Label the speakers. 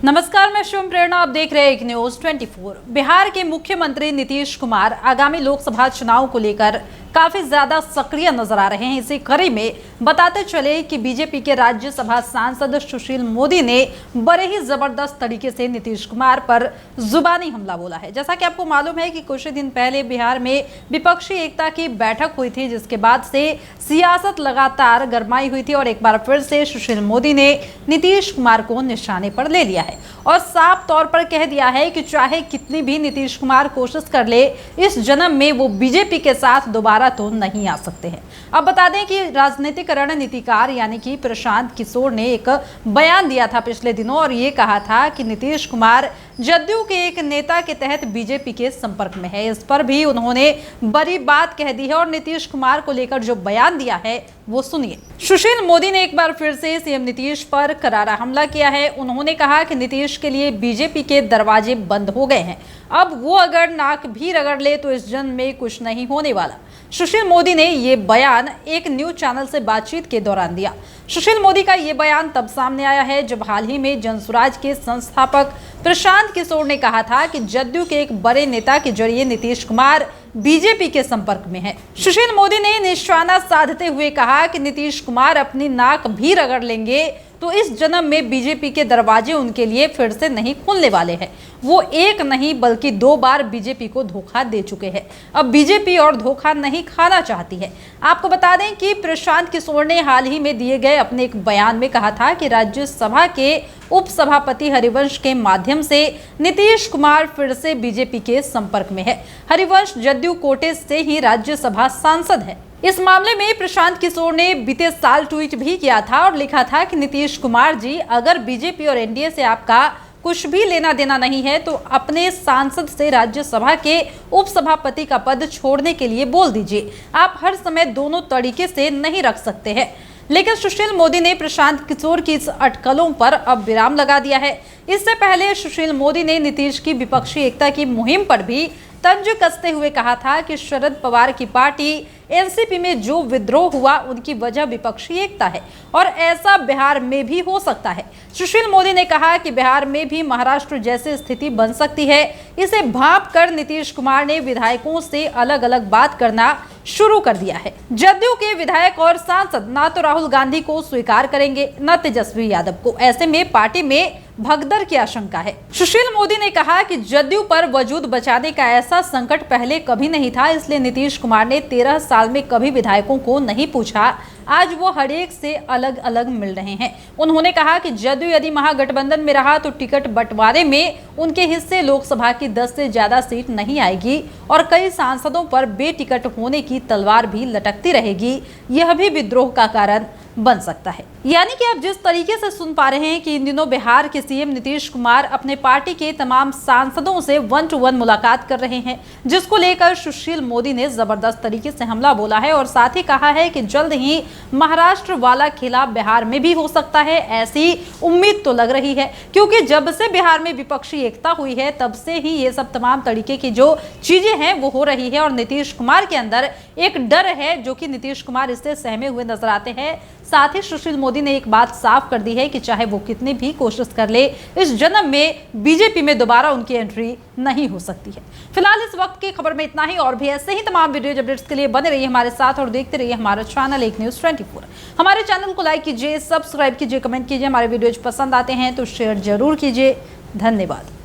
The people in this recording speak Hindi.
Speaker 1: नमस्कार, मैं शिवम प्रेरणा। आप देख रहे हैं एक न्यूज 24। बिहार के मुख्यमंत्री नीतीश कुमार आगामी लोकसभा चुनाव को लेकर काफी ज्यादा सक्रिय नजर आ रहे हैं। इसी कड़ी में बताते चले कि बीजेपी के राज्यसभा सांसद सुशील मोदी ने बड़े ही जबरदस्त तरीके से नीतीश कुमार पर जुबानी हमला बोला है। जैसा कि आपको मालूम है कि कुछ ही दिन पहले बिहार में विपक्षी एकता की बैठक हुई थी, जिसके बाद से सियासत लगातार गरमाई हुई थी और एक बार फिर से सुशील मोदी ने नीतीश कुमार को निशाने पर ले लिया है और साफ तौर पर कह दिया है कि चाहे कितनी भी नीतीश कुमार कोशिश कर ले, इस जन्म में वो बीजेपी के साथ दोबारा तो नहीं आ सकते हैं। अब बता दें कि राजनीतिक रणनीतिकार यानी कि प्रशांत किशोर ने एक बयान दिया था पिछले दिनों और ये कहा था कि नीतीश कुमार जदयू के एक नेता के तहत बीजेपी के संपर्क में है। इस पर भी उन्होंने बड़ी बात कह दी है और नीतीश कुमार को लेकर जो बयान दिया है वो सुनिए। सुशील मोदी ने एक बार फिर से सीएम नीतीश पर करारा हमला किया है। उन्होंने कहा कि नीतीश के लिए बीजेपी के दरवाजे बंद हो गए हैं, अब वो अगर नाक भी रगड़ ले तो इस जन्म में कुछ नहीं होने वाला। सुशील मोदी ने ये बयान एक न्यूज चैनल से बातचीत के दौरान दिया। सुशील मोदी का ये बयान तब सामने आया है जब हाल ही में जनसुराज के संस्थापक प्रशांत किशोर ने कहा था कि जदयू के एक बड़े नेता के जरिए नीतीश कुमार बीजेपी के संपर्क में है। सुशील मोदी ने निशाना साधते हुए कहा कि नीतीश कुमार अपनी नाक भी रगड़ लेंगे तो इस जन्म में बीजेपी के दरवाजे उनके लिए फिर से नहीं खुलने वाले हैं। वो एक नहीं बल्कि 2 बार बीजेपी को धोखा दे चुके हैं। अब बीजेपी और धोखा नहीं खाना चाहती है। आपको बता दें कि प्रशांत किशोर ने हाल ही में दिए गए अपने एक बयान में कहा था कि राज्यसभा के उपसभापति हरिवंश के माध्यम से नीतीश कुमार फिर से बीजेपी के संपर्क में है। हरिवंश जदयू कोटे से ही राज्यसभा सांसद है। इस मामले में प्रशांत किशोर ने बीते साल ट्वीट भी किया था और लिखा था कि नीतीश कुमार जी, अगर बीजेपी और एनडीए से आपका कुछ भी लेना देना नहीं है तो अपने सांसद से राज्यसभा के उपसभापति का पद छोड़ने के लिए बोल दीजिए। आप हर समय दोनों तरीके से नहीं रख सकते हैं। लेकिन सुशील मोदी ने प्रशांत किशोर की इस अटकलों पर अब विराम लगा दिया है। इससे पहले सुशील मोदी ने नीतीश की विपक्षी एकता की मुहिम पर भी तंज कसते हुए कहा था कि शरद पवार की पार्टी एनसीपी में जो विद्रोह हुआ उनकी वजह विपक्षी एकता है और ऐसा बिहार में भी हो सकता है। सुशील मोदी ने कहा कि बिहार में भी महाराष्ट्र जैसी स्थिति बन सकती है। इसे भांप कर नीतीश कुमार ने विधायकों से अलग अलग बात करना शुरू कर दिया है। जदयू के विधायक और सांसद ना तो राहुल गांधी को स्वीकार करेंगे न तेजस्वी यादव को। ऐसे में पार्टी में भगदड़ की आशंका है। सुशील मोदी ने कहा कि जदयू पर वजूद बचाने का ऐसा संकट पहले कभी नहीं था, इसलिए नीतीश कुमार ने 13 साल में कभी विधायकों को नहीं पूछा। आज वो हर एक से अलग अलग मिल रहे हैं। उन्होंने कहा कि जदयू यदि महागठबंधन में रहा तो टिकट बंटवारे में उनके हिस्से लोकसभा की 10 से ज्यादा सीट नहीं आएगी और कई सांसदों पर बेटिकट होने की तलवार भी लटकती रहेगी। यह भी विद्रोह का कारण बन सकता है। यानी कि आप जिस तरीके से सुन पा रहे हैं कि इन दिनों बिहार के सीएम नीतीश कुमार अपने पार्टी के तमाम सांसदों से 1-to-1 मुलाकात कर रहे हैं, जिसको लेकर सुशील मोदी ने जबरदस्त तरीके से हमला बोला है और साथ ही कहा है कि जल्द ही महाराष्ट्र वाला खेला बिहार में भी हो सकता है। ऐसी उम्मीद तो लग रही है, क्योंकि जब से बिहार में विपक्षी एकता हुई है तब से ही ये सब तमाम तरीके की जो चीजें हैं वो हो रही है और नीतीश कुमार के अंदर एक डर है जो कि नीतीश कुमार इससे सहमे हुए नजर आते हैं। साथ ही सुशील मोदी ने एक बात साफ कर दी है कि चाहे वो कितनी भी कोशिश कर ले, इस जन्म में बीजेपी में दोबारा उनकी एंट्री नहीं हो सकती है। फिलहाल इस वक्त की खबर में इतना ही और भी ऐसे ही तमाम वीडियो अपडेट्स के लिए बने रहिए हमारे साथ और देखते रहिए हमारा चैनल एक न्यूज 24। हमारे चैनल को लाइक कीजिए, सब्सक्राइब कीजिए, कमेंट कीजिए। हमारे वीडियोज पसंद आते हैं तो शेयर जरूर कीजिए। धन्यवाद।